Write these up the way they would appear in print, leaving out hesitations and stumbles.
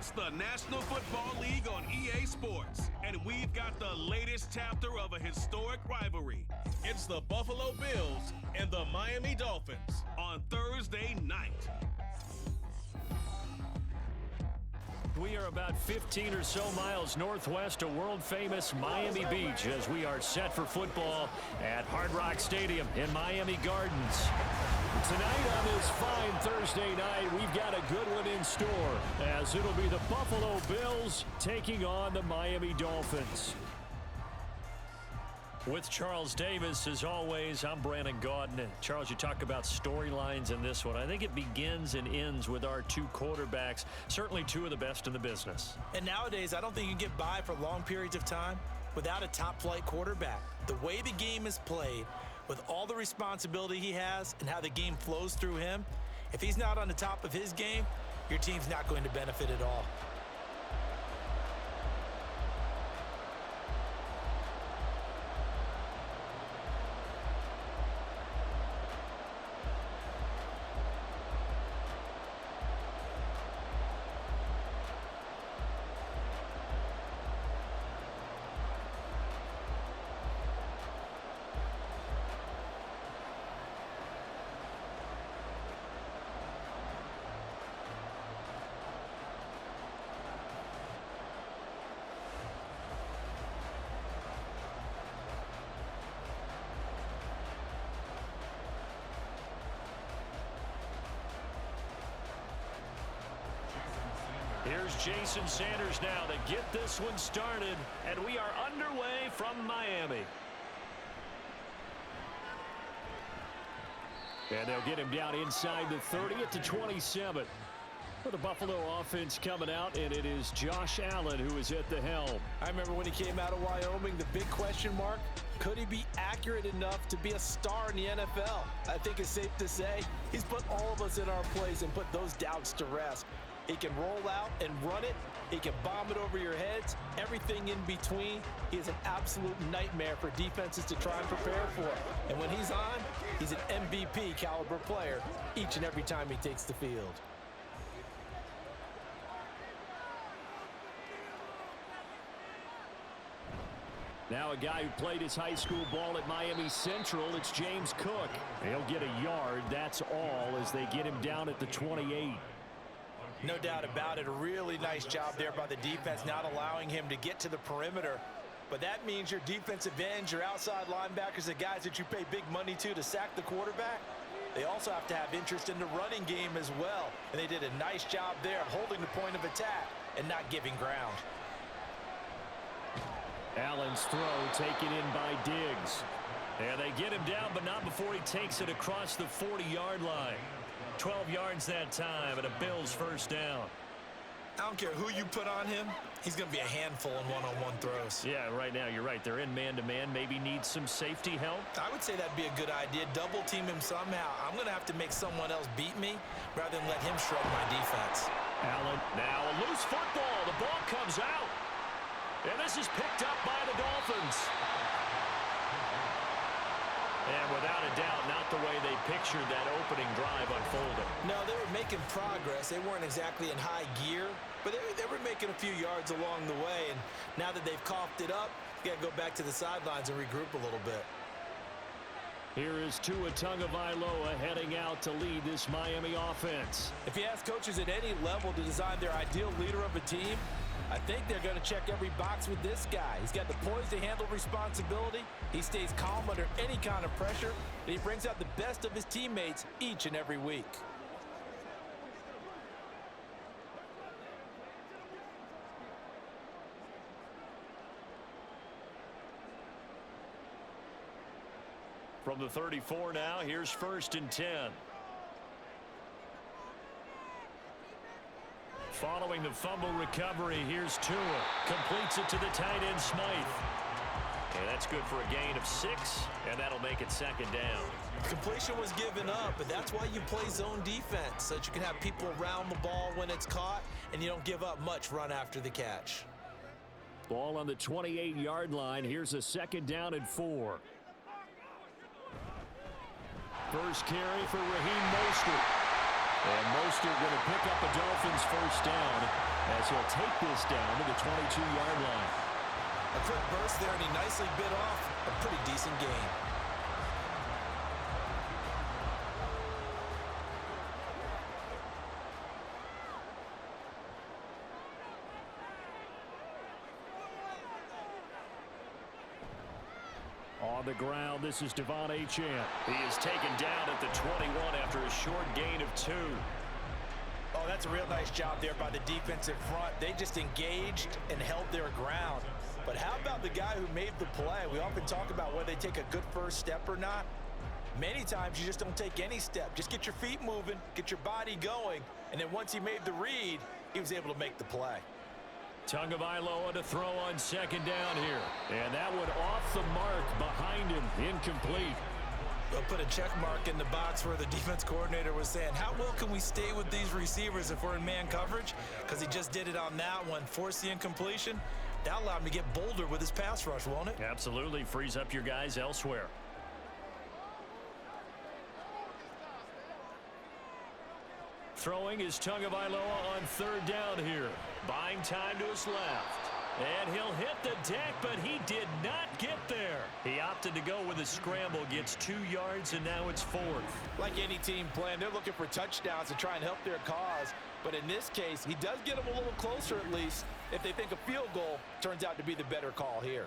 It's the National Football League on EA Sports, and we've got the latest chapter of a historic rivalry. It's the Buffalo Bills and the Miami Dolphins on Thursday night. We are about 15 or so miles northwest of world-famous Miami Beach as we are set for football at Hard Rock Stadium in Miami Gardens. Tonight on this fine Thursday night, we've got a good one in store as it'll be the Buffalo Bills taking on the Miami Dolphins. With Charles Davis, as always, I'm Brandon Gaudin. Charles, you talk about storylines in this one. I think it begins and ends with our two quarterbacks, certainly two of the best in the business. And nowadays, I don't think you can get by for long periods of time without a top-flight quarterback. The way the game is played, with all the responsibility he has and how the game flows through him, if he's not on the top of his game, your team's not going to benefit at all. Here's Jason Sanders now to get this one started, and we are underway from Miami. And they'll get him down inside the 30 at the 27. For the Buffalo offense coming out, and it is Josh Allen who is at the helm. I remember when he came out of Wyoming, the big question mark, could he be accurate enough to be a star in the NFL? I think it's safe to say he's put all of us in our place and put those doubts to rest. He can roll out and run it. He can bomb it over your heads. Everything in between. He is an absolute nightmare for defenses to try and prepare for. And when he's on, he's an MVP caliber player each and every time he takes the field. Now a guy who played his high school ball at Miami Central, it's James Cook. He'll get a yard, that's all, as they get him down at the 28. No doubt about it. A really nice job there by the defense, not allowing him to get to the perimeter. But that means your defensive ends, your outside linebackers, the guys that you pay big money to sack the quarterback, they also have to have interest in the running game as well. And they did a nice job there holding the point of attack and not giving ground. Allen's throw taken in by Diggs. And they get him down, but not before he takes it across the 40-yard line. 12 yards that time, and a Bills first down. I don't care who you put on him, he's going to be a handful in one-on-one throws. Yeah, right now, you're right. They're in man-to-man. Maybe needs some safety help. I would say that'd be a good idea. Double team him somehow. I'm going to have to make someone else beat me rather than let him shred my defense. Allen, now a loose football. The ball comes out. And this is picked up by the Dolphins. And without a doubt, not the way they pictured that opening drive unfolding. No, they were making progress. They weren't exactly in high gear, but they were making a few yards along the way. And now that they've coughed it up, you got to go back to the sidelines and regroup a little bit. Here is Tua Tagovailoa heading out to lead this Miami offense. If you ask coaches at any level to design their ideal leader of a team, I think they're going to check every box with this guy. He's got the poise to handle responsibility. He stays calm under any kind of pressure, and he brings out the best of his teammates each and every week. From the 34 now, here's 1st and 10. Following the fumble recovery, here's Tua. Completes it to the tight end, Smythe. And that's good for a gain of 6, and that'll make it 2nd down. Completion was given up, but that's why you play zone defense, so that you can have people around the ball when it's caught, and you don't give up much run after the catch. Ball on the 28-yard line. Here's a 2nd down and 4. First carry for Raheem Mostert. And Mostert going to pick up a Dolphins first down. as he'll take this down to the 22-yard line. A quick burst there, and he nicely bit off a pretty decent gain. On the ground, this is Devon Achane. He is taken down at the 21 after a short gain of 2. Oh, that's a real nice job there by the defensive front. They just engaged and held their ground. But how about the guy who made the play? We often talk about whether they take a good first step or not. Many times you just don't take any step. Just get your feet moving, get your body going, and then once he made the read, he was able to make the play. Tagovailoa to throw on second down here. And that one off the mark behind him, incomplete. They'll put a check mark in the box where the defense coordinator was saying, how well can we stay with these receivers if we're in man coverage? Because he just did it on that one, forced the incompletion. That'll allow him to get bolder with his pass rush, won't it? Absolutely. Frees up your guys elsewhere. Throwing is Tagovailoa on third down here. Buying time to his left. And he'll hit the deck, but he did not get there. He opted to go with a scramble, gets 2 yards, and now it's 4th. Like any team playing, they're looking for touchdowns to try and help their cause. But in this case, he does get them a little closer at least if they think a field goal turns out to be the better call here.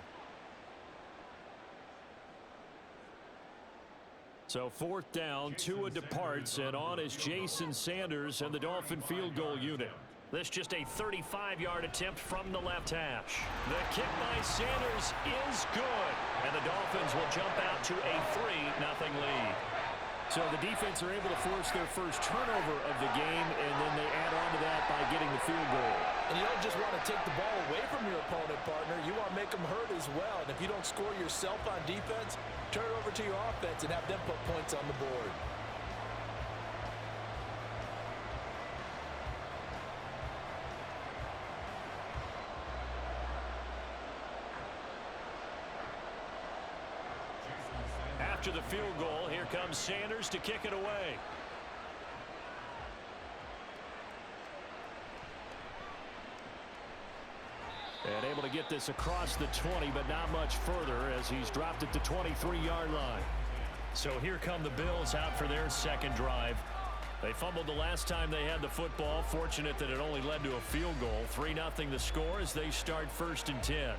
So 4th down, Tua departs, and on is Jason Sanders and the Dolphin field goal unit. This just a 35-yard attempt from the left hash. The kick by Sanders is good, and the Dolphins will jump out to a 3-0 lead. So the defense are able to force their first turnover of the game, and then they add on to that by getting the field goal. And you don't just want to take the ball away from your opponent, partner. You want to make them hurt as well. And if you don't score yourself on defense, turn it over to your offense and have them put points on the board. After the field goal, here comes Sanders to kick it away. And able to get this across the 20, but not much further as he's dropped it to 23-yard line. So here come the Bills out for their second drive. They fumbled the last time they had the football. Fortunate that it only led to a field goal. 3-0 the score as they start 1st and 10.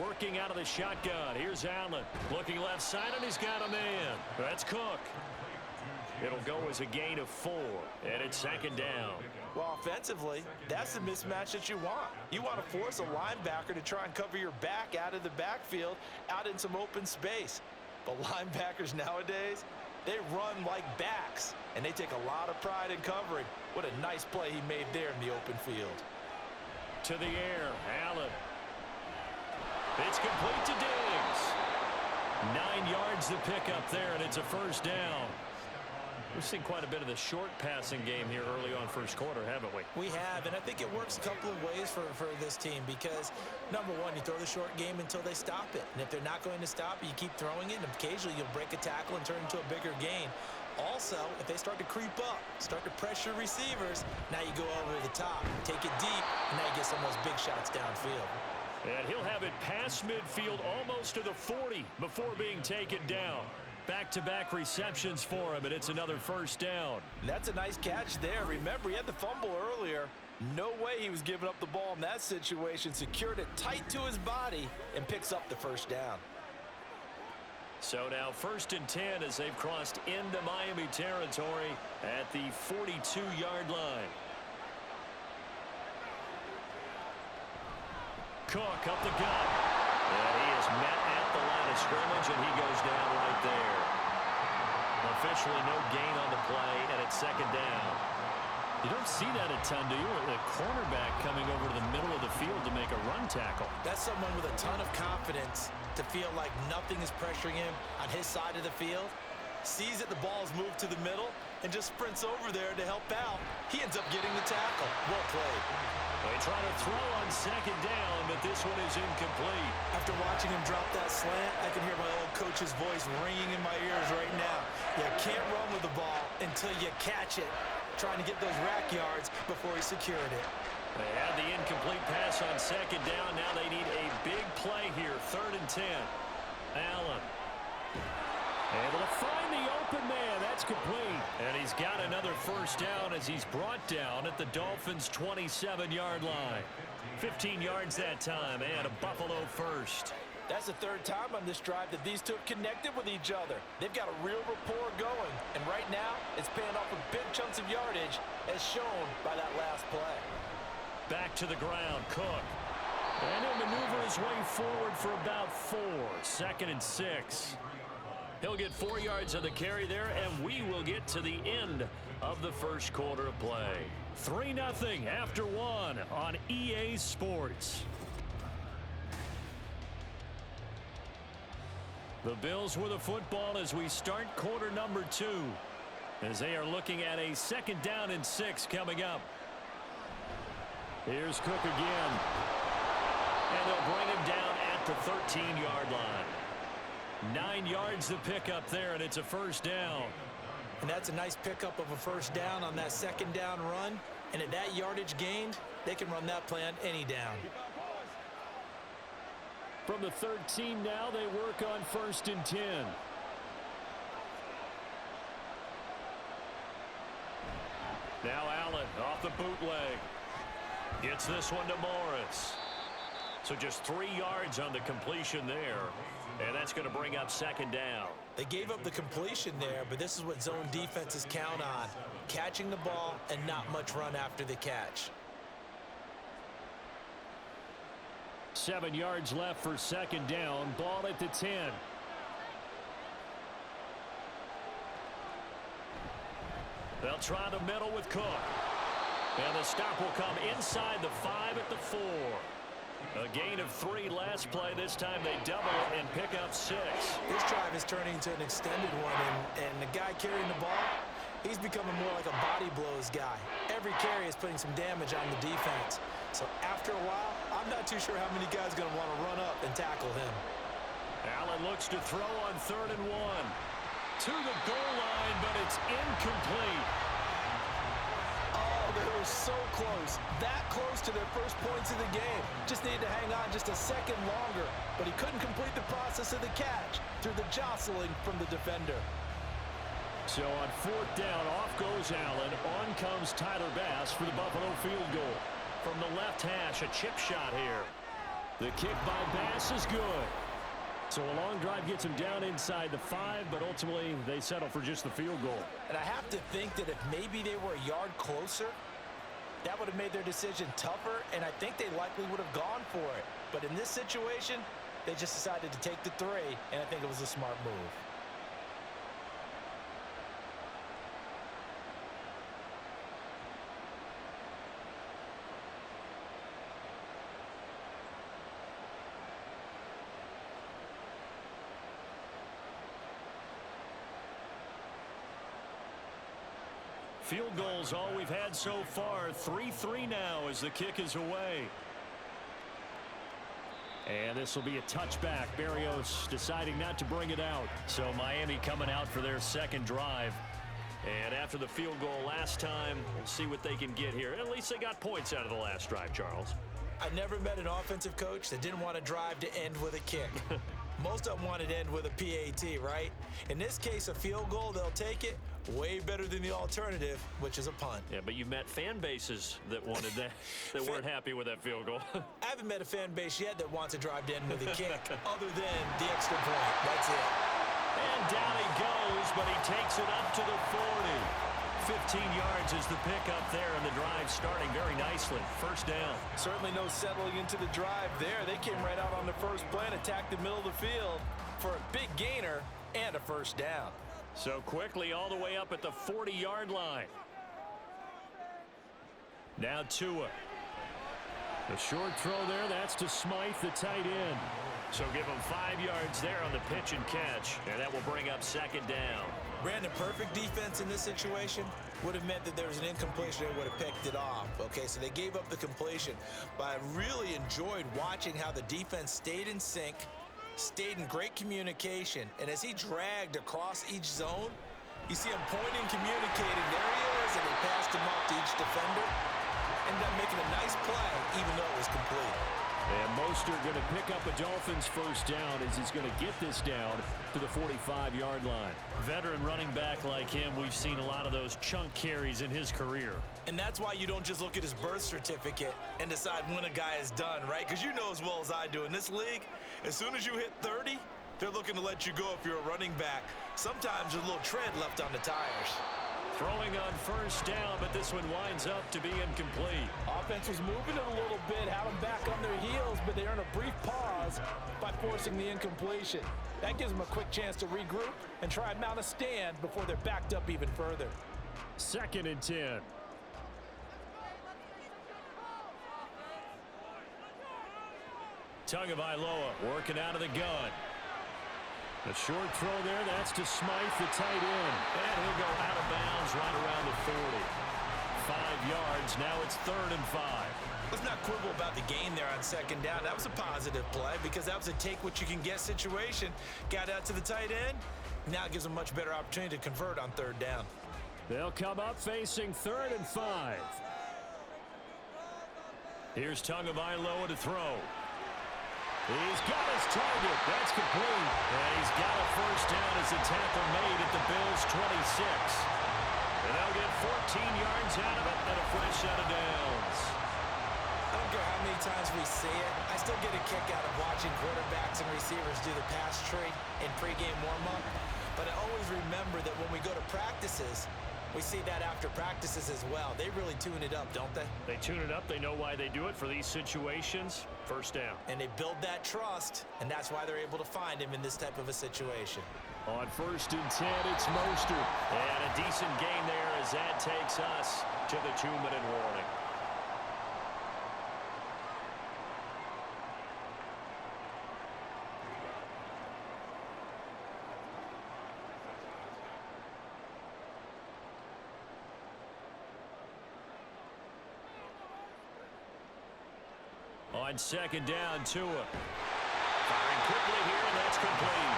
Working out of the shotgun. Here's Allen. Looking left side, and he's got a man. That's Cook. It'll go as a gain of 4, and it's 2nd down. Well, offensively, that's the mismatch that you want. You want to force a linebacker to try and cover your back out of the backfield, out in some open space. But linebackers nowadays, they run like backs, and they take a lot of pride in covering. What a nice play he made there in the open field. To the air, Allen. It's complete to Diggs. 9 yards the pickup there, and it's a 1st down. We've seen quite a bit of the short passing game here early on first quarter, haven't we? We have, and I think it works a couple of ways for this team because, number one, you throw the short game until they stop it. And if they're not going to stop it, you keep throwing it, and occasionally you'll break a tackle and turn it into a bigger gain. Also, if they start to creep up, start to pressure receivers, now you go over the top, take it deep, and now you get some of those big shots downfield. And he'll have it past midfield almost to the 40 before being taken down. Back-to-back receptions for him, and it's another 1st down. That's a nice catch there. Remember, he had the fumble earlier. No way he was giving up the ball in that situation. Secured it tight to his body and picks up the 1st down. So now 1st and 10 as they've crossed into Miami territory at the 42-yard line. Cook up the gut. And he is met at the line of scrimmage, and he goes down right there. Officially no gain on the play, and it's 2nd down. You don't see that a ton, do you? A cornerback coming over to the middle of the field to make a run tackle. That's someone with a ton of confidence to feel like nothing is pressuring him on his side of the field. Sees that the ball's moved to the middle, and just sprints over there to help out. He ends up getting the tackle. Well played. They try to throw on second down, but this one is incomplete. After watching him drop that slant, I can hear my old coach's voice ringing in my ears right now. You can't run with the ball until you catch it. Trying to get those rack yards before he secured it. They had the incomplete pass on second down. Now they need a big play here. 3rd and 10. Allen. Able to find the open man. That's complete. And he's got another first down as he's brought down at the Dolphins' 27-yard line. 15 yards that time and a Buffalo first. That's the 3rd time on this drive that these two have connected with each other. They've got a real rapport going. And right now, it's paying off with big chunks of yardage as shown by that last play. Back to the ground, Cook. And he'll maneuver his way forward for about 4. 2nd and 6. He'll get 4 yards on the carry there, and we will get to the end of the first quarter of play. 3-0 after 1 on EA Sports. The Bills with the football as we start quarter number 2, as they are looking at a 2nd down and 6 coming up. Here's Cook again. And they'll bring him down at the 13-yard line. 9 yards to pick up there, and it's a first down. And that's a nice pickup of a first down on that 2nd down run. And at that yardage gained, they can run that play on any down. From the 13 now, they work on 1st and 10. Now Allen off the bootleg. Gets this one to Morris. So just 3 yards on the completion there. And that's going to bring up 2nd down. They gave up the completion there, but this is what zone defenses count on. Catching the ball and not much run after the catch. 7 yards left for 2nd down. Ball at the 10. They'll try the middle with Cook. And the stop will come inside the 5 at the 4. A gain of 3 last play. This time they double it and pick up 6. This drive is turning into an extended one, and the guy carrying the ball, he's becoming more like a body blows guy. Every carry is putting some damage on the defense. So after a while, I'm not too sure how many guys are going to want to run up and tackle him. Allen looks to throw on 3rd and 1. To the goal line, but it's incomplete. Oh, they were so close. That close to their first points of the game. Just needed to hang on just a second longer. But he couldn't complete the process of the catch through the jostling from the defender. So on 4th down, off goes Allen. On comes Tyler Bass for the Buffalo field goal. From the left hash, a chip shot here. The kick by Bass is good. So a long drive gets him down inside the 5, but ultimately they settle for just the field goal. And I have to think that if maybe they were a yard closer, that would have made their decision tougher, and I think they likely would have gone for it. But in this situation, they just decided to take the 3, and I think it was a smart move. Field goals all we've had so far. 3-3 now as the kick is away. And this will be a touchback. Berrios deciding not to bring it out. So Miami coming out for their 2nd drive. And after the field goal last time, we'll see what they can get here. At least they got points out of the last drive, Charles. I never met an offensive coach that didn't want a drive to end with a kick. Most of them wanted to end with a PAT, right? In this case, a field goal, they'll take it. Way better than the alternative, which is a punt. Yeah, but you met fan bases that wanted that, that weren't happy with that field goal. I haven't met a fan base yet that wants a drive to end with a kick, other than the extra point. That's it. And down he goes, but he takes it up to the 40. 15 yards is the pickup there, and the drive starting very nicely. First down. Certainly no settling into the drive there. They came right out on the first play and attacked the middle of the field for a big gainer and a first down. So quickly all the way up at the 40-yard line. Now Tua. The short throw there, that's to Smythe, the tight end. So give him 5 yards there on the pitch and catch, and that will bring up second down. Brandon, perfect defense in this situation would have meant that there was an incompletion. They would have picked it off. Okay, so they gave up the completion. But I really enjoyed watching how the defense stayed in sync, stayed in great communication, and as he dragged across each zone, you see him pointing, communicating. There he is, and they passed him off to each defender. Ended up making a nice play, even though it was complete. And Mostert going to pick up a Dolphins first down as he's going to get this down to the 45-yard line. Veteran running back like him, we've seen a lot of those chunk carries in his career. And that's why you don't just look at his birth certificate and decide when a guy is done, right? Because you know as well as I do, in this league, as soon as you hit 30, they're looking to let you go if you're a running back. Sometimes there's a little tread left on the tires. Throwing on first down, but this one winds up to be incomplete. Offense was moving it a little bit, had them back on their heels, but they earn a brief pause by forcing the incompletion. That gives them a quick chance to regroup and try and mount a stand before they're backed up even further. 2nd and 10. Tagovailoa working out of the gun. A short throw there, that's to Smythe, the tight end. And he'll go out of bounds right around the 40. 5 yards, now it's 3rd and 5. Let's not quibble about the gain there on 2nd down. That was a positive play because that was a take-what-you-can-get situation. Got out to the tight end. Now it gives them a much better opportunity to convert on 3rd down. They'll come up facing 3rd and 5. Here's Tagovailoa to throw. He's got his target. That's complete. And he's got a first down as the tackle made at the Bills' 26. And they'll get 14 yards out of it and a fresh set of downs. I don't care how many times we see it. I still get a kick out of watching quarterbacks and receivers do the pass tree in pregame warm-up. But I always remember that when we go to practices, we see that after practices as well. They really tune it up, don't they? They tune it up. They know why they do it for these situations. First down. And they build that trust, and that's why they're able to find him in this type of a situation. On 1st and 10, it's Mostert. And a decent gain there as that takes us to the 2-minute warning. On 2nd down, Tua. Firing quickly here, and that's complete.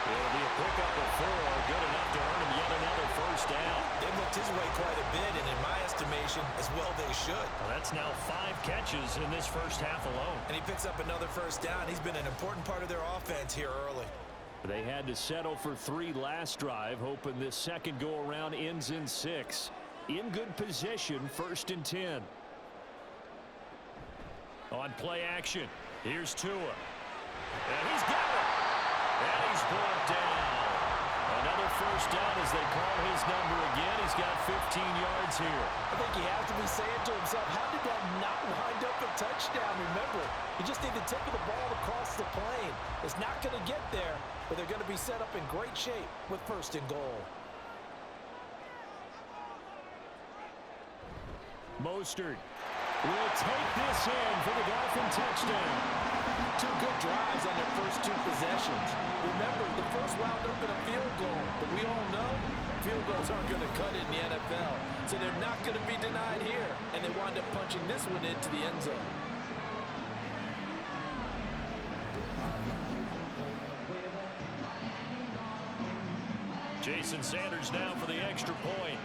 It'll be a pickup of 4, good enough to earn him yet another first down. They looked his way quite a bit, and in my estimation, as well they should. Well, that's now 5 catches in this first half alone. And he picks up another first down. He's been an important part of their offense here early. They had to settle for 3 last drive, hoping this second go-around ends in 6. In good position, 1st and 10. On play action, here's Tua. And he's got it. And he's brought down. Another first down as they call his number again. He's got 15 yards here. I think he has to be saying to himself, how did that not wind up a touchdown? Remember, you just need the tip of the ball across the plane. It's not going to get there, but they're going to be set up in great shape with 1st and goal. Mostert will take this in for the Dolphin touchdown. 2 good drives on their first 2 possessions. Remember, the first wound up in a field goal, but we all know field goals aren't going to cut it in the NFL, so they're not going to be denied here, and they wind up punching this one into the end zone. Jason Sanders now for the extra point.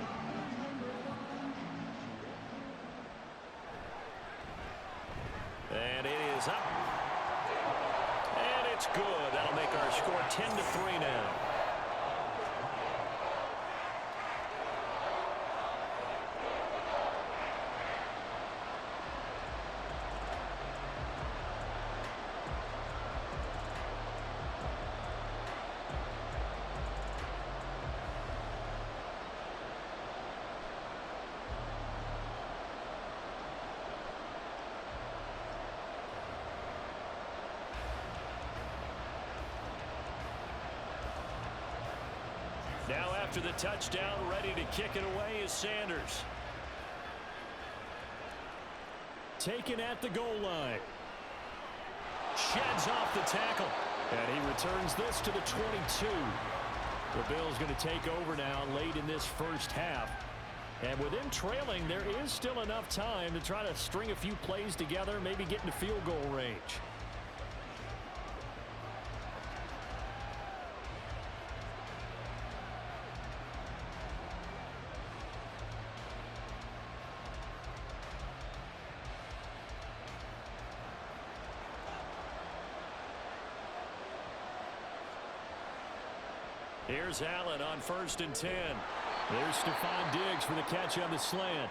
And it is up. And it's good. That'll make our score 10-3 now. Now after the touchdown, ready to kick it away is Sanders. Taken at the goal line. Sheds off the tackle. And he returns this to the 22. The Bills going to take over now late in this first half. And with them trailing, there is still enough time to try to string a few plays together, maybe get into field goal range. Here's Allen on 1st and 10. There's Stephon Diggs for the catch on the slant.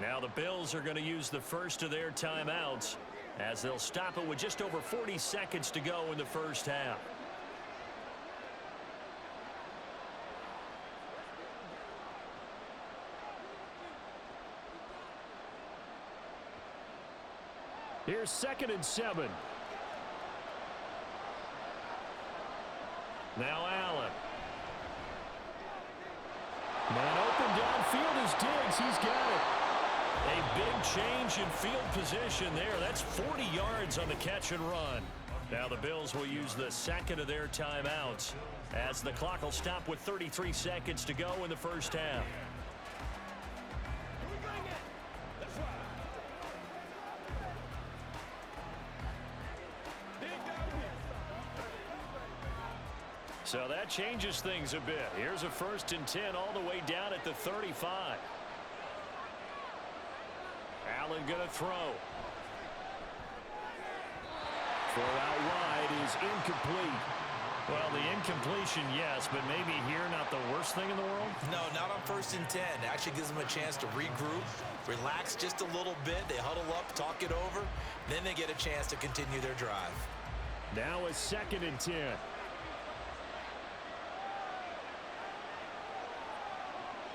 Now the Bills are going to use the first of their timeouts as they'll stop it with just over 40 seconds to go in the first half. Here's 2nd and 7. Now Allen. Man open downfield is Diggs. He's got it. A big change in field position there. That's 40 yards on the catch and run. Now the Bills will use the second of their timeouts as the clock will stop with 33 seconds to go in the first half. So that changes things a bit. Here's a 1st and 10 all the way down at the 35. Allen going to throw. Throw out wide is incomplete. Well, the incompletion, yes, but maybe here not the worst thing in the world? No, not on 1st and 10. It actually gives them a chance to regroup, relax just a little bit. They huddle up, talk it over, then they get a chance to continue their drive. Now a 2nd and 10.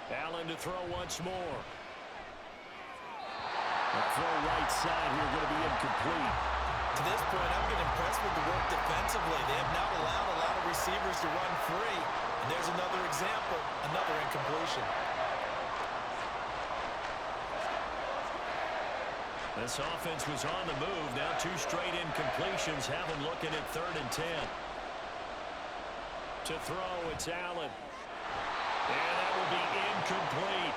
Allen to throw once more. The throw right side here going to be incomplete. To this point, I've been impressed with the work defensively. They have not allowed a lot of receivers to run free. And there's another example, another incompletion. This offense was on the move. Now 2 straight incompletions have them looking at 3rd and 10. To throw, it's Allen. And that will be incomplete.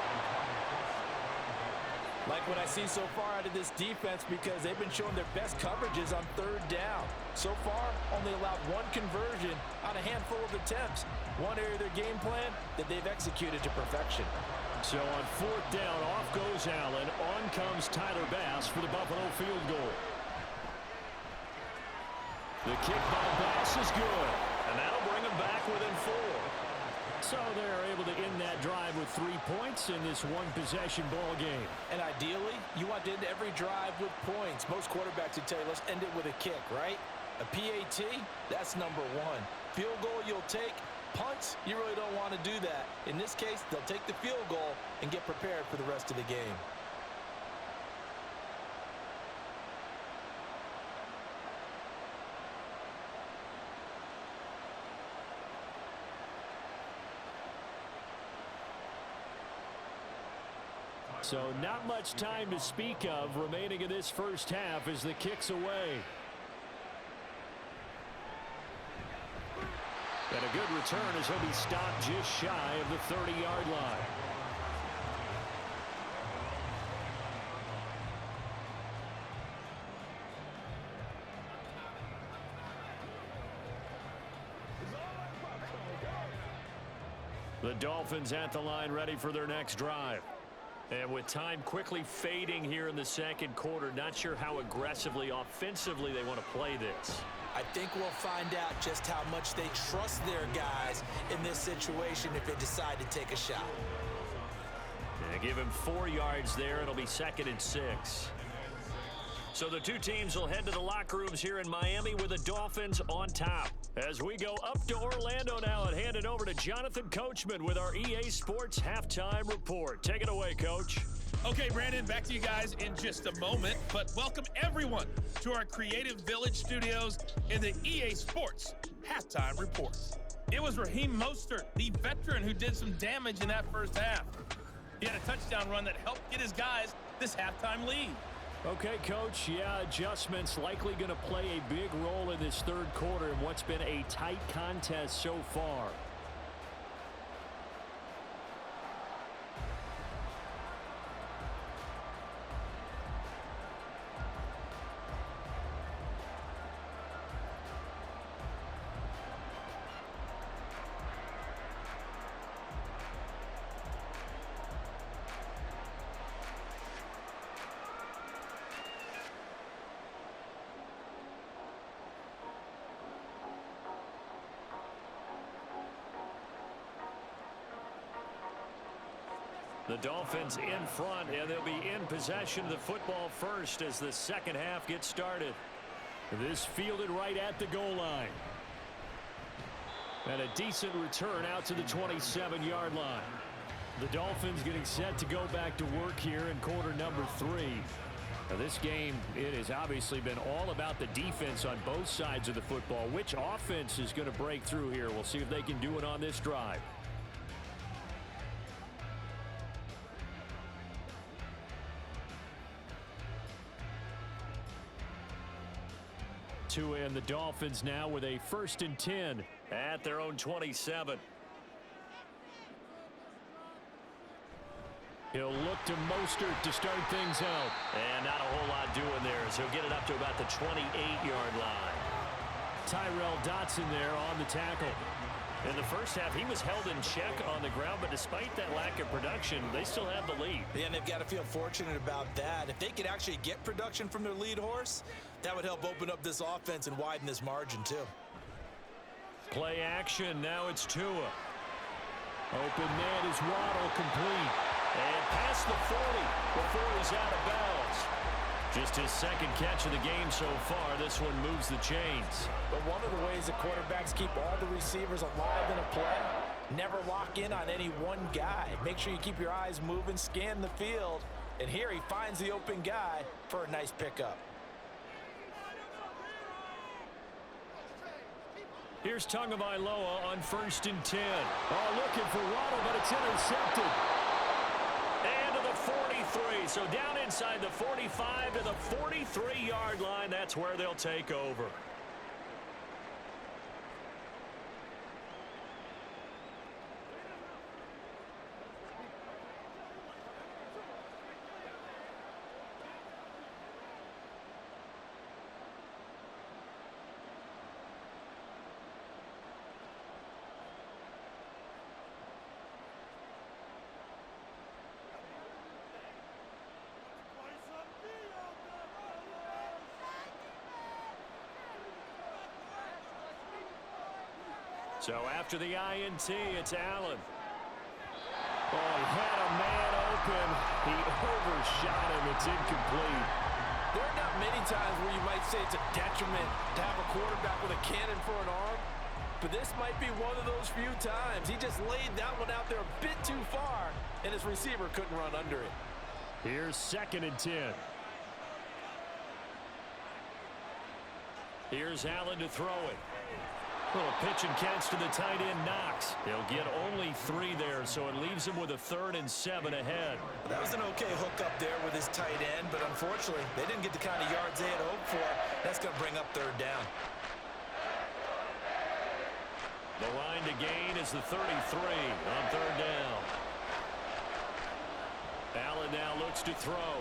Like what I see so far out of this defense, because they've been showing their best coverages on 3rd down. So far, only allowed 1 conversion on a handful of attempts. One area of their game plan that they've executed to perfection. So on 4th down, off goes Allen. On comes Tyler Bass for the Buffalo field goal. The kick by Bass is good. And that'll bring them back within 4. So they're able to end that drive with 3 points in this one-possession ball game. And ideally, you want to end every drive with points. Most quarterbacks would tell you, let's end it with a kick, right? A PAT, that's number 1. Field goal you'll take. Punts, you really don't want to do that. In this case, they'll take the field goal and get prepared for the rest of the game. So not much time to speak of remaining in this first half as the kick's away. And a good return as he'll be stopped just shy of the 30-yard line. The Dolphins at the line ready for their next drive. And with time quickly fading here in the second quarter, not sure how aggressively, offensively they want to play this. I think we'll find out just how much they trust their guys in this situation if they decide to take a shot. They give him 4 yards there. It'll be 2nd and 6. So the two teams will head to the locker rooms here in Miami with the Dolphins on top. As we go up to Orlando now and hand it over to Jonathan Coachman with our EA Sports Halftime Report. Take it away, Coach. Okay, Brandon, back to you guys in just a moment. But welcome everyone to our Creative Village studios in the EA Sports Halftime Report. It was Raheem Mostert, the veteran, who did some damage in that first half. He had a touchdown run that helped get his guys this halftime lead. Okay, Coach, yeah, adjustments likely going to play a big role in this third quarter in what's been a tight contest so far. The Dolphins in front, and they'll be in possession of the football first as the second half gets started. This fielded right at the goal line. And a decent return out to the 27-yard line. The Dolphins getting set to go back to work here in quarter number 3. Now this game, it has obviously been all about the defense on both sides of the football. Which offense is going to break through here? We'll see if they can do it on this drive. And the Dolphins now with a 1st and 10 at their own 27. He'll look to Mostert to start things out. And not a whole lot doing there, so he'll get it up to about the 28-yard line. Tyrell Dotson there on the tackle. In the first half, he was held in check on the ground, but despite that lack of production, they still have the lead. Yeah, and they've got to feel fortunate about that. If they could actually get production from their lead horse, that would help open up this offense and widen this margin, too. Play action. Now it's Tua. Open man is Waddle, complete. And past the 40 before he's out of bounds. Just his second catch of the game so far. This one moves the chains. But one of the ways that quarterbacks keep all the receivers alive in a play, never lock in on any one guy. Make sure you keep your eyes moving, scan the field. And here he finds the open guy for a nice pickup. Here's Tagovailoa on 1st and 10. Oh, looking for Waddle, but it's intercepted. And to the 43. So down inside the 45 to the 43-yard line. That's where they'll take over. So after the INT, it's Allen. Oh, he had a man open. He overshot him. It's incomplete. There are not many times where you might say it's a detriment to have a quarterback with a cannon for an arm, but this might be one of those few times. He just laid that one out there a bit too far, and his receiver couldn't run under it. Here's 2nd and 10. Here's Allen to throw it. Little pitch and catch to the tight end, Knox. He'll get only 3 there, so it leaves him with a 3rd and 7 ahead. That was an okay hook up there with his tight end, but unfortunately, they didn't get the kind of yards they had hoped for. That's going to bring up 3rd down. The line to gain is the 33 on 3rd down. Allen now looks to throw.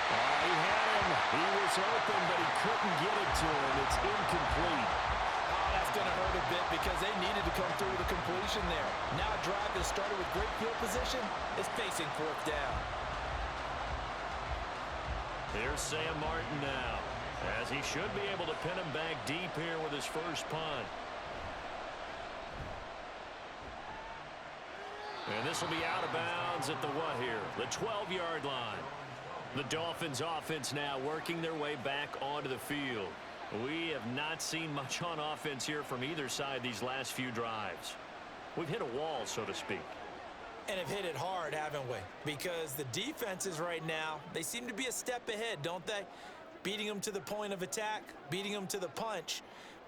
He had him. He was open, but he couldn't get it to him. It's incomplete. Going to hurt a bit because they needed to come through with a completion there. Now a drive that started with great field position is facing 4th down. Here's Sam Martin now, as he should be able to pin him back deep here with his first punt. And this will be out of bounds at the what here? The 12-yard line. The Dolphins offense now working their way back onto the field. We have not seen much on offense here from either side these last few drives. We've hit a wall, so to speak. And have hit it hard, haven't we? Because the defenses right now, they seem to be a step ahead, don't they? Beating them to the point of attack, beating them to the punch.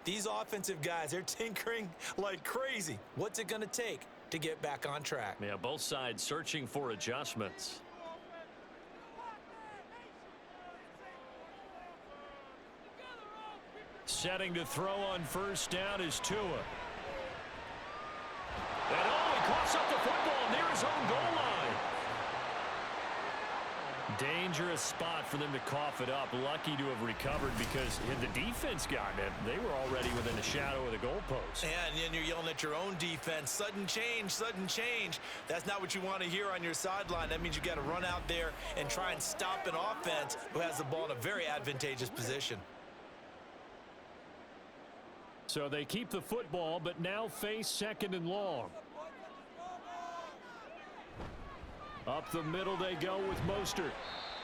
These offensive guys, they're tinkering like crazy. What's it going to take to get back on track? Yeah, both sides searching for adjustments. setting to throw on first down is Tua. And he coughs up the football near his own goal line. Dangerous spot for them to cough it up. Lucky to have recovered because had the defense gotten it, they were already within the shadow of the goalpost. And then you're yelling at your own defense. Sudden change, sudden change. That's not what you want to hear on your sideline. That means you got to run out there and try and stop an offense who has the ball in a very advantageous position. So they keep the football, but now face second and long. Up the middle they go with Mostert.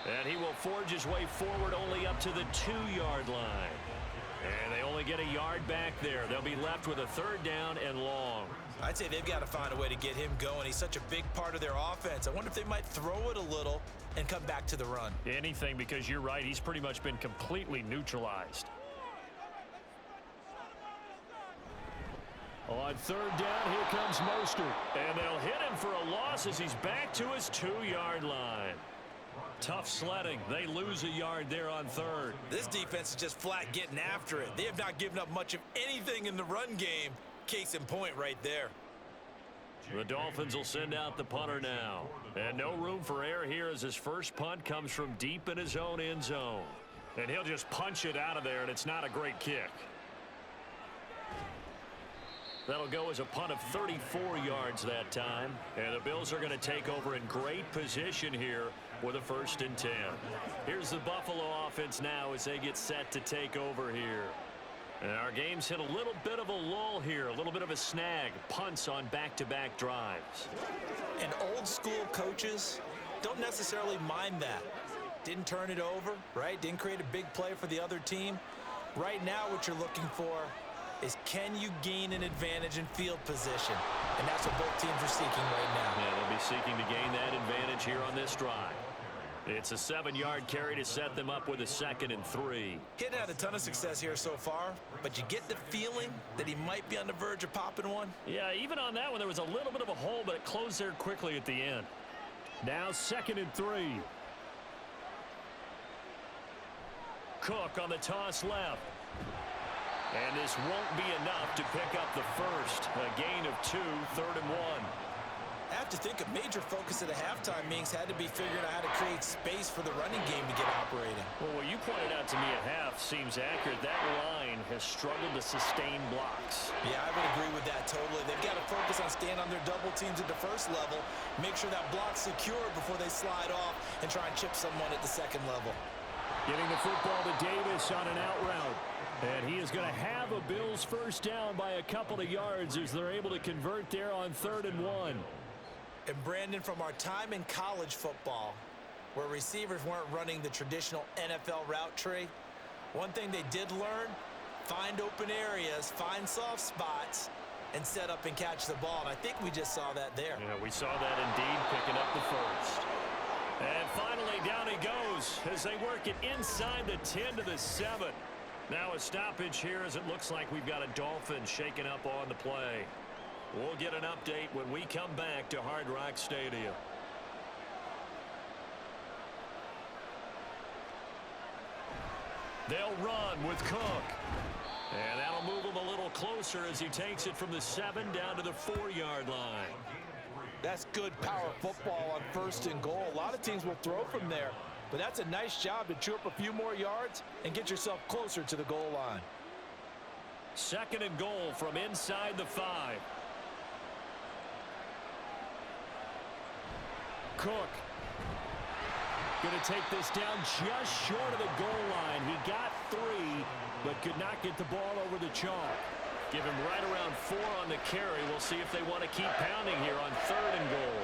And he will forge his way forward only up to the 2-yard line. And they only get a yard back there. They'll be left with a third down and long. I'd say they've got to find a way to get him going. He's such a big part of their offense. I wonder if they might throw it a little and come back to the run. Anything, because you're right. He's pretty much been completely neutralized. On third down, here comes Mostert. And they'll hit him for a loss as he's back to his 2-yard line. Tough sledding. They lose a yard there on third. This defense is just flat getting after it. They have not given up much of anything in the run game. Case in point right there. The Dolphins will send out the punter now. And no room for error here as his first punt comes from deep in his own end zone. And he'll just punch it out of there, and it's not a great kick. That'll go as a punt of 34 yards that time. And the Bills are going to take over in great position here with a 1st and 10. Here's the Buffalo offense now as they get set to take over here. And our game's hit a little bit of a lull here, a little bit of a snag. Punts on back-to-back drives. And old school coaches don't necessarily mind that. Didn't turn it over, right? Didn't create a big play for the other team. Right now what you're looking for is can you gain an advantage in field position? And that's what both teams are seeking right now. Yeah, they'll be seeking to gain that advantage here on this drive. It's a 7-yard carry to set them up with a 2nd and 3. Kid had a ton of success here so far, but you get the feeling that he might be on the verge of popping one. Yeah, even on that one, there was a little bit of a hole, but it closed there quickly at the end. Now 2nd and 3. Cook on the toss left. And this won't be enough to pick up the first. A gain of 2, 3rd and 1. I have to think a major focus at the halftime meetings had to be figuring out how to create space for the running game to get operating. Well, what you pointed out to me at half seems accurate. That line has struggled to sustain blocks. Yeah, I would agree with that totally. They've got to focus on staying on their double teams at the first level, make sure that block's secured before they slide off and try and chip someone at the second level. Getting the football to Davis on an out route. And he is going to have a Bills first down by a couple of yards as they're able to convert there on 3rd and 1. And Brandon, from our time in college football, where receivers weren't running the traditional NFL route tree, one thing they did learn, find open areas, find soft spots, and set up and catch the ball. And I think we just saw that there. Yeah, we saw that indeed, picking up the first. And finally, down he goes as they work it inside the 10 to the 7. Now a stoppage here as it looks like we've got a Dolphin shaking up on the play. We'll get an update when we come back to Hard Rock Stadium. They'll run with Cook. And that'll move him a little closer as he takes it from the 7 down to the 4-yard line. That's good power football on 1st and goal. A lot of teams will throw from there, but that's a nice job to chew up a few more yards and get yourself closer to the goal line. 2nd and goal from inside the 5. Cook going to take this down just short of the goal line. He got 3, but could not get the ball over the chalk. Give him right around 4 on the carry. We'll see if they want to keep pounding here on 3rd and goal.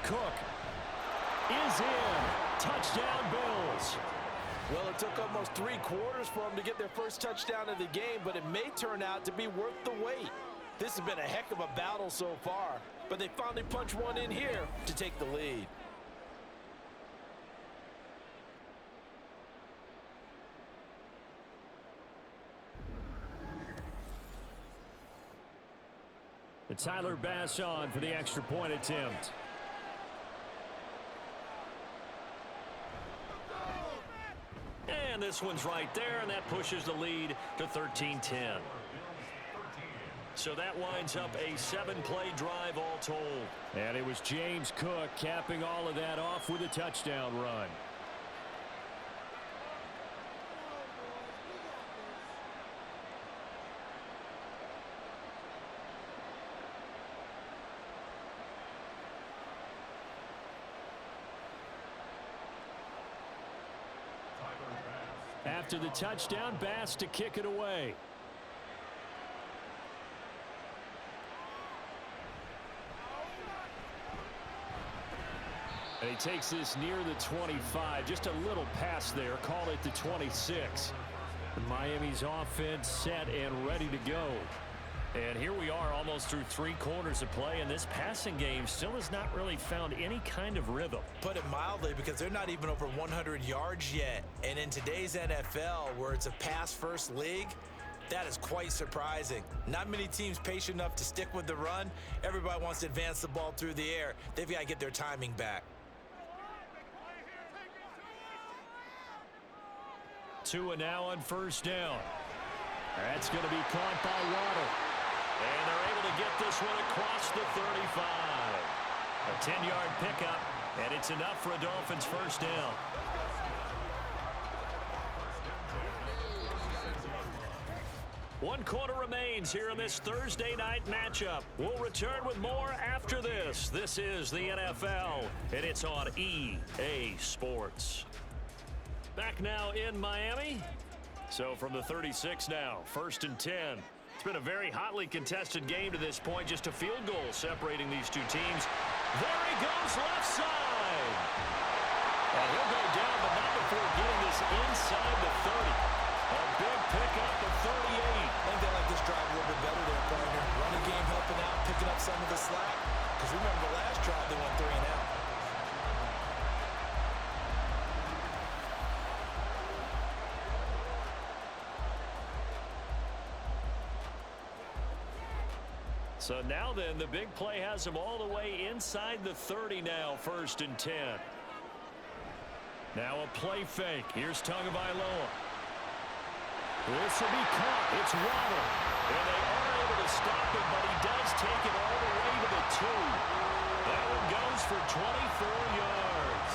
Cook is in. Touchdown, Bills. Well, it took almost 3 quarters for them to get their first touchdown of the game, but it may turn out to be worth the wait. This has been a heck of a battle so far, but they finally punch one in here to take the lead. Tyler Bass on for the extra point attempt. And this one's right there, and that pushes the lead to 13-10. So that winds up a 7-play drive all told. And it was James Cook capping all of that off with a touchdown run. After the touchdown, Bass to kick it away. And he takes this near the 25. Just a little pass there. Call it the 26. Miami's offense set and ready to go. And here we are almost through 3 quarters of play, and this passing game still has not really found any kind of rhythm. Put it mildly, because they're not even over 100 yards yet. And in today's NFL, where it's a pass-first league, that is quite surprising. Not many teams patient enough to stick with the run. Everybody wants to advance the ball through the air. They've got to get their timing back. Tua now on first down. That's going to be caught by Waddle. And they're able to get this one across the 35. A 10-yard pickup, and it's enough for a Dolphins first down. One quarter remains here in this Thursday night matchup. We'll return with more after this. This is the NFL, and it's on EA Sports. Back now in Miami. So from the 36 now, 1st and 10. It's been a very hotly contested game to this point. Just a field goal separating these two teams. There he goes, left side. And he'll go down, but not before getting this inside the 30. A big pickup of 38. I think they like this drive a little bit better there, partner. Running game helping out, picking up some of the slack. Because remember the last drive, they went 3 and out. So now then, the big play has him all the way inside the 30 now, 1st and 10. Now a play fake. Here's Tagovailoa. This will be caught. It's Waddle. And they are able to stop him, but he does take it all the way to the 2. That one goes for 24 yards.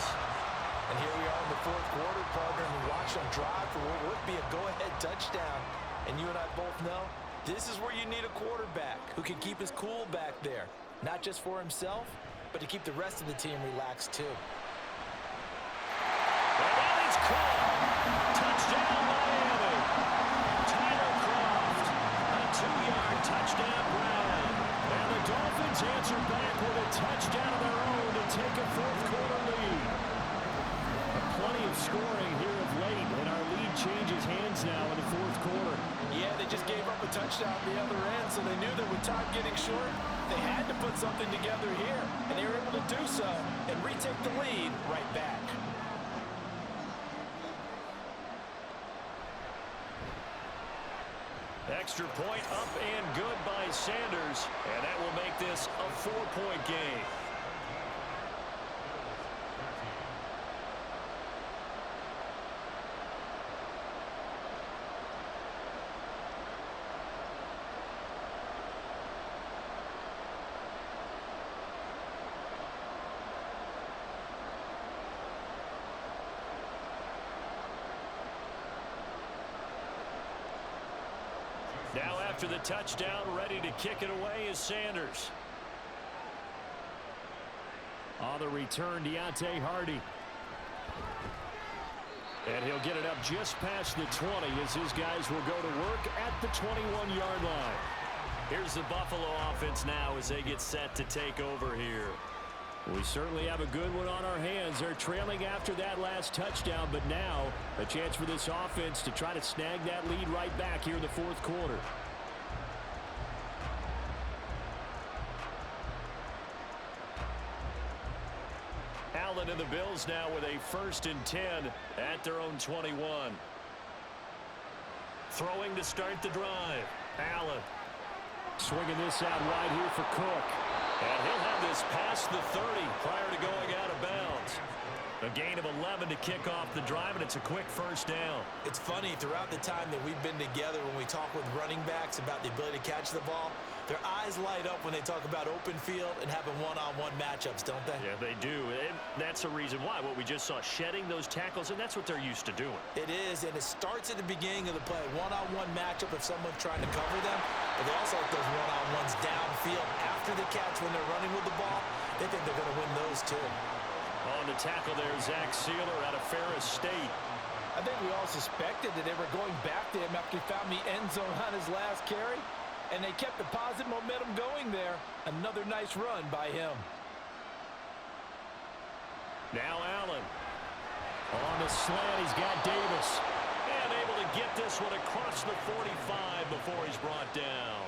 And here we are in the 4th quarter, partner, and we watch them drive for what would be a go-ahead touchdown. And you and I both know this is where you need a quarterback who can keep his cool back there. Not just for himself, but to keep the rest of the team relaxed too. And that is caught. Touchdown Miami. Tyler Croft. A 2-yard touchdown grab. And the Dolphins answer back with a touchdown of their own to take a 4th quarter lead. Plenty of scoring here of late, and our lead changes hands now in the 4th quarter. Yeah, they just gave up a touchdown at the other end, so they knew that with time getting short, they had to put something together here, and they were able to do so and retake the lead right back. Extra point up and good by Sanders, and that will make this a 4-point game. Now after the touchdown, ready to kick it away is Sanders. On the return, Deontay Hardy. And he'll get it up just past the 20 as his guys will go to work at the 21-yard line. Here's the Buffalo offense now as they get set to take over here. We certainly have a good one on our hands. They're trailing after that last touchdown, but now a chance for this offense to try to snag that lead right back here in the 4th quarter. Allen and the Bills now with a 1st and 10 at their own 21. Throwing to start the drive. Allen. Swinging this out wide here for Cook. And he'll have this past the 30 prior to going out of bounds. A gain of 11 to kick off the drive, and it's a quick first down. It's funny, throughout the time that we've been together, when we talk with running backs about the ability to catch the ball, their eyes light up when they talk about open field and having one-on-one matchups, don't they? Yeah, they do. And that's the reason why. What we just saw, shedding those tackles, and that's what they're used to doing. It is, and it starts at the beginning of the play. One-on-one matchup if someone's trying to cover them, but they also like those one-on-ones downfield after the catch when they're running with the ball. They think they're going to win those too. On the tackle there, Zach Sealer out of Ferris State. I think we all suspected that they were going back to him after he found the end zone on his last carry, and they kept the positive momentum going there. Another nice run by him. Now Allen. On the slant, he's got Davis. And able to get this one across the 45 before he's brought down.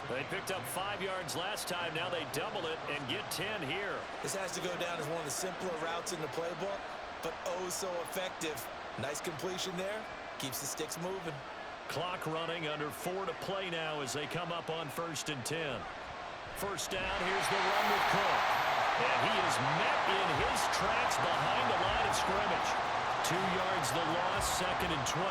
They picked up 5 yards last time. Now they double it and get 10 here. This has to go down as one of the simpler routes in the playbook, but oh so effective. Nice completion there. Keeps the sticks moving. Clock running, under 4 to play now as they come up on 1st and 10. First down, here's the run with Cook. And he is met in his tracks behind the line of scrimmage. 2 yards the loss, 2nd and 12.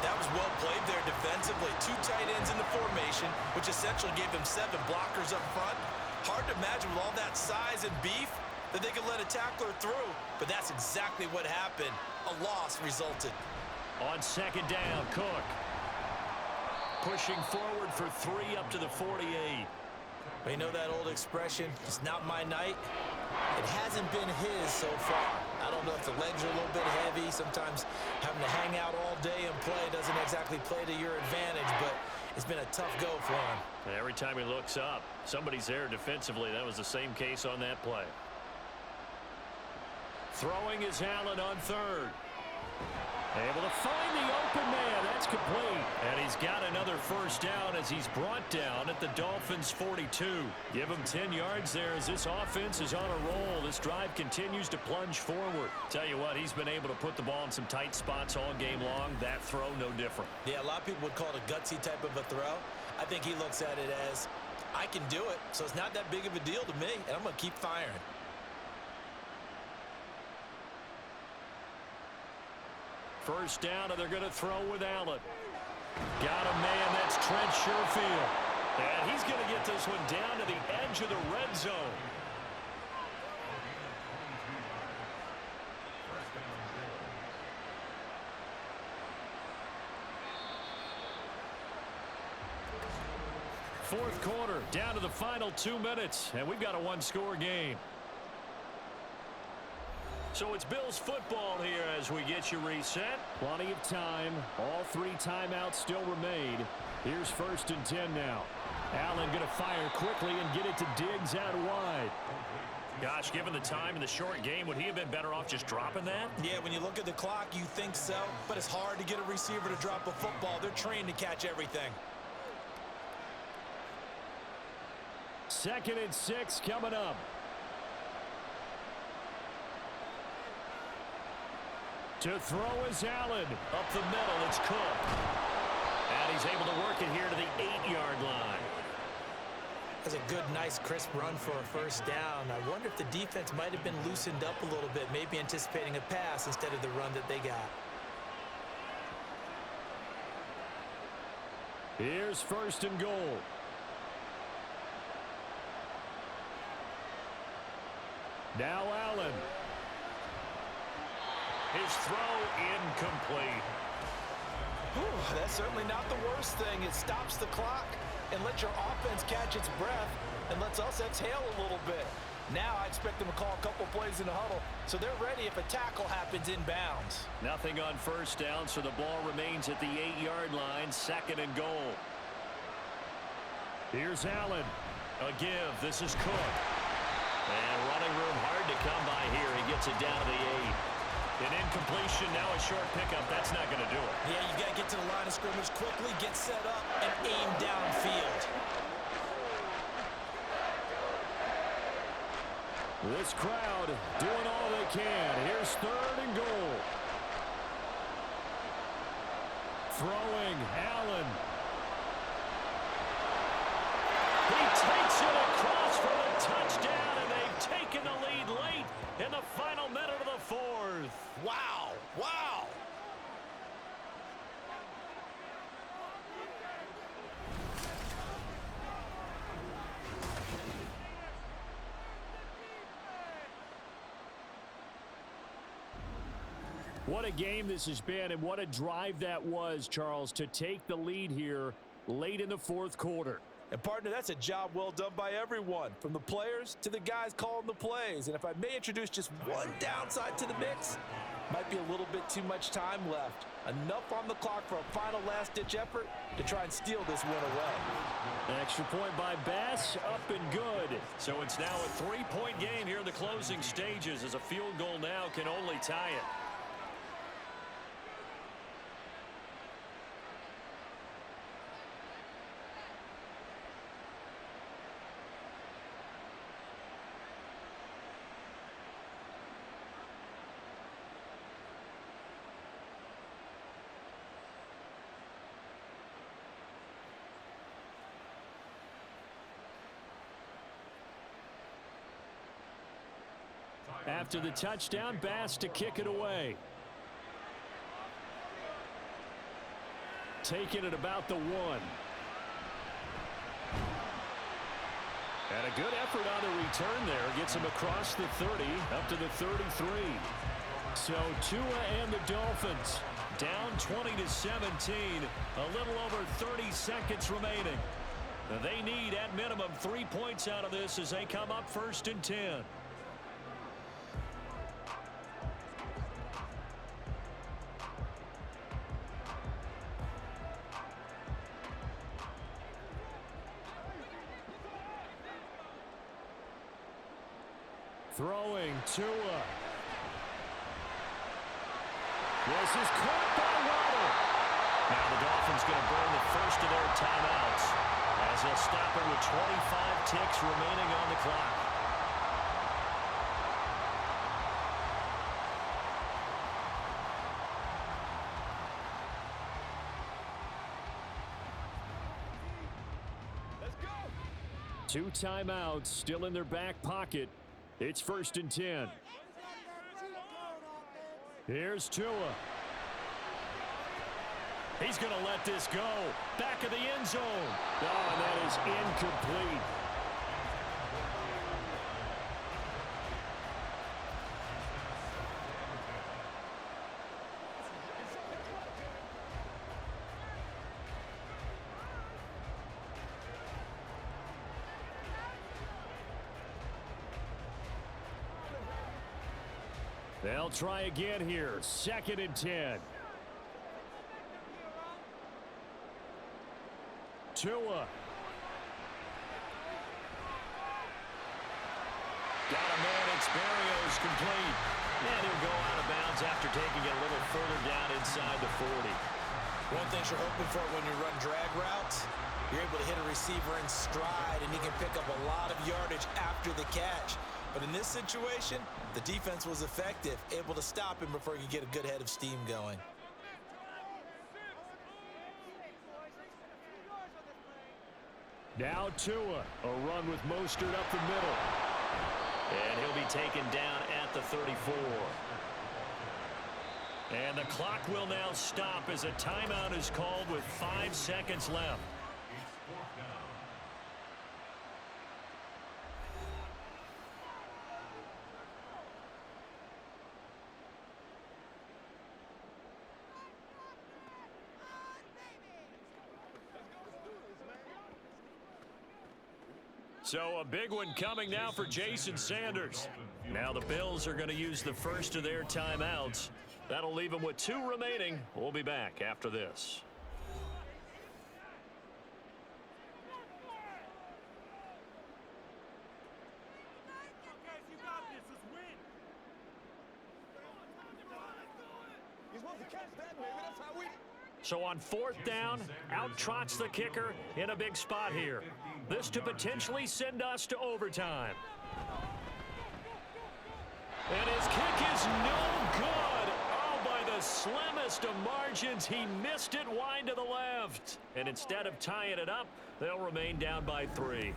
That was well played there defensively. 2 tight ends in the formation, which essentially gave them 7 blockers up front. Hard to imagine with all that size and beef that they could let a tackler through, but that's exactly what happened. A loss resulted. On 2nd down, Cook. Pushing forward for 3 up to the 48. You know that old expression, it's not my night? It hasn't been his so far. I don't know if the legs are a little bit heavy. Sometimes having to hang out all day and play doesn't exactly play to your advantage, but it's been a tough go for him. And every time he looks up, somebody's there defensively. That was the same case on that play. Throwing is Allen on 3rd. Able to find the open man. That's complete. And he's got another first down as he's brought down at the Dolphins' 42. Give him 10 yards there as this offense is on a roll. This drive continues to plunge forward. Tell you what, he's been able to put the ball in some tight spots all game long. That throw, no different. Yeah, a lot of people would call it a gutsy type of a throw. I think he looks at it as, I can do it, so it's not that big of a deal to me, and I'm going to keep firing. First down, and they're going to throw with Allen. Got a man, that's Trent Sherfield. And he's going to get this one down to the edge of the red zone. Fourth quarter, down to the final 2 minutes, and we've got a one-score game. So it's Bills football here as we get you reset. Plenty of time. All 3 timeouts still remain. Here's 1st and 10 now. Allen going to fire quickly and get it to Diggs out wide. Gosh, given the time in the short game, would he have been better off just dropping that? Yeah, when you look at the clock, you think so. But it's hard to get a receiver to drop a football. They're trained to catch everything. 2nd and 6 coming up. To throw is Allen. Up the middle, it's Cook. And he's able to work it here to the 8-yard line. That's a good, nice, crisp run for a first down. I wonder if the defense might have been loosened up a little bit, maybe anticipating a pass instead of the run that they got. Here's 1st and goal. Now Allen. His throw incomplete. Whew, that's certainly not the worst thing. It stops the clock and lets your offense catch its breath and lets us exhale a little bit. Now I expect them to call a couple plays in the huddle, so they're ready if a tackle happens inbounds. Nothing on first down, so the ball remains at the 8-yard line, 2nd and goal. Here's Allen. A give. This is Cook. And running room hard to come by here. He gets it down to the 8. An incompletion, now a short pickup. That's not going to do it. Yeah, you got to get to the line of scrimmage quickly, get set up, and aim downfield. This crowd doing all they can. Here's 3rd and goal. Throwing, Allen. He takes it across for the touchdown, and they've taken the lead late in the final minute of the fourth. Wow. Wow. What a game this has been, and what a drive that was, Charles, to take the lead here late in the fourth quarter. And, partner, that's a job well done by everyone, from the players to the guys calling the plays. And if I may introduce just one downside to the mix, might be a little bit too much time left. Enough on the clock for a final last-ditch effort to try and steal this win away. An extra point by Bass, up and good. So it's now a three-point game here in the closing stages, as a field goal now can only tie it. After the touchdown, Bass to kick it away. Taking it about the 1. And a good effort on the return there. Gets him across the 30, up to the 33. So Tua and the Dolphins down 20-17. A little over 30 seconds remaining. They need at minimum 3 points out of this as they come up 1st and 10. Throwing Tua. This is caught by Waddle. Now the Dolphins going to burn the first of their timeouts as they'll stop it with 25 ticks remaining on the clock. Let's go. 2 timeouts still in their back pocket. It's 1st and 10. Here's Tua. He's going to let this go. Back of the end zone. Oh, and that is incomplete. They'll try again here. 2nd and 10. Tua. Got a man. It's Barrios complete. And he'll go out of bounds after taking it a little further down inside the 40. One thing you're hoping for when you run drag routes, you're able to hit a receiver in stride, and he can pick up a lot of yardage after the catch. But in this situation, the defense was effective, able to stop him before he could get a good head of steam going. Now Tua, a run with Mostert up the middle. And he'll be taken down at the 34. And the clock will now stop as a timeout is called with 5 seconds left. So a big one coming now for Jason Sanders. Now the Bills are going to use the first of their timeouts. That'll leave them with 2 remaining. We'll be back after this. So on 4th down, out trots the kicker in a big spot here. This to potentially send us to overtime. And his kick is no good. Oh, by the slimmest of margins. He missed it wide to the left. And instead of tying it up, they'll remain down by 3.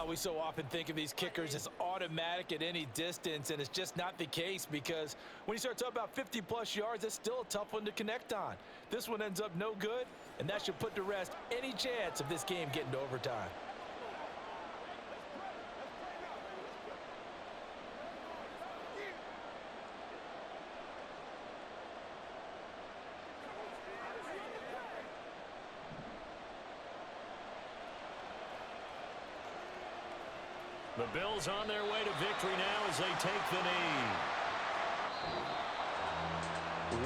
We so often think of these kickers as automatic at any distance, and it's just not the case, because when you start talking about 50-plus yards, it's still a tough one to connect on. This one ends up no good, and that should put to rest any chance of this game getting to overtime. The Bills on their way to victory now as they take the knee.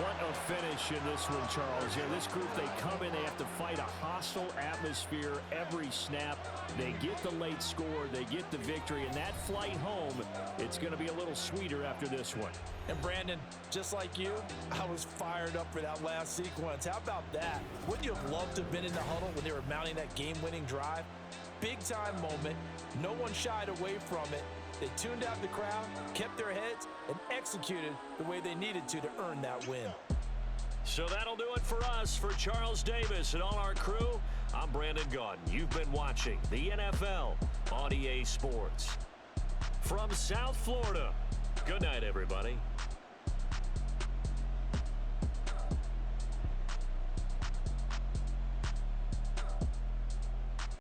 What a finish in this one, Charles. You know, this group, they come in, they have to fight a hostile atmosphere every snap. They get the late score, they get the victory, and that flight home, it's going to be a little sweeter after this one. And Brandon, just like you, I was fired up for that last sequence. How about that? Wouldn't you have loved to have been in the huddle when they were mounting that game-winning drive? Big-time moment. No one shied away from it. They tuned out the crowd, kept their heads, and executed the way they needed to earn that win. So that'll do it for us. For Charles Davis and all our crew, I'm Brandon Gaudin. You've been watching the NFL on EA Sports. From South Florida, good night, everybody.